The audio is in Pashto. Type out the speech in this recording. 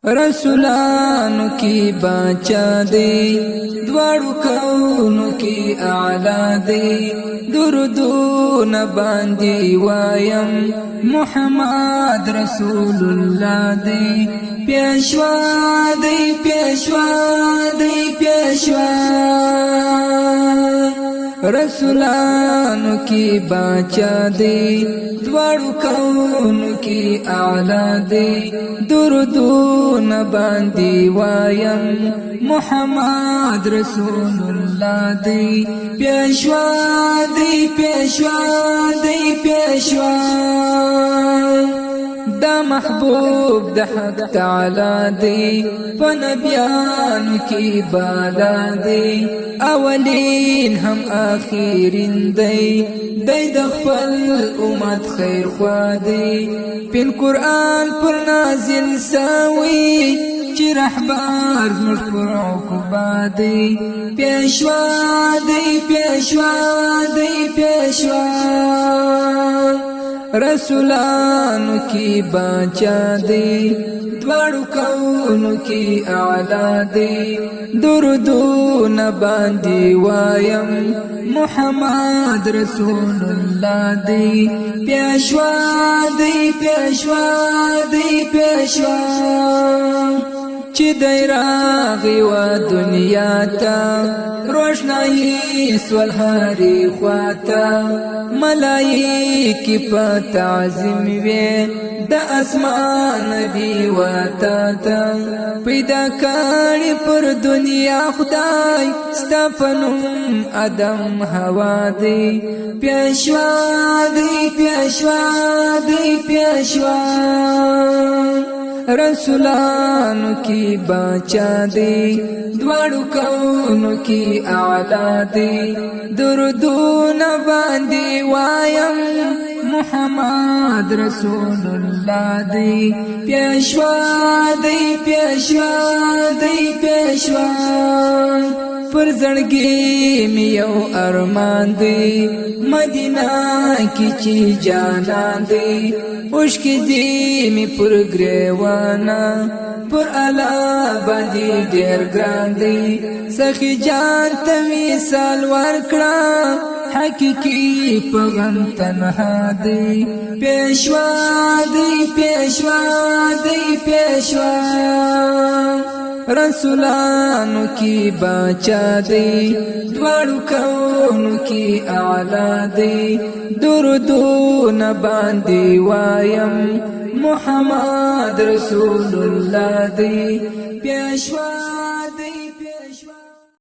رسولانو کی باچا دی دوارو کونو کی اعلا دی درودون باندی وایم محمد رسول اللہ دی پیشوا دی پیشوا دی پیشوا رسولانو کی باچا دی دوارو کونو کی اعلا دی درودون باندی وایم محمد رسول اللہ دی پیشوا دی پیشوا دی پیشوا دا محبوب دا حق تعالی دی فنبیان کی بالا دی اولین هم آخرین دی دی دخل امت خیر خوا دی پین قرآن پر نازل ساوی چی رحبار زمش پر عقبا دی پیشوا دی پیشوا دی پیشوا رسولانو کی باچا دی دوارو کونو کی اعلا دی درودون باندی وایم محمد رسول اللہ دی پیشوا دی پیشوا دی پیشوا چی دی راغی و دنیا تا روشنائی سوالحاری خواتا ملائکی پا تعظیم وی دا اسمان بی واتا تا پیدا کاری پر دنیا خدای ستفنم ادم ہوا دی پیشوا دی پیشوا دی پیشوا رسولانو کی باچا دی دوارو کونو کی اعلا دی درودون باندی وایم محمد رسول اللہ دی پیشوا دی پیشوا دی پیشوا پر زړګي می یو ارمان دی مدینہ کی چی جانا دی اوشکی دی می پر گریوانا پر علا باندی ډیر ګران دی سخی جان تمی سال ورکړه حقیقی پغم تنها دی پیشوا دی پیشوا دی پیشوا رسولانو کی باچا دی دوارو کونو کی اعلا دی درودون باندی وایم محمد رسول اللہ دی پیشوا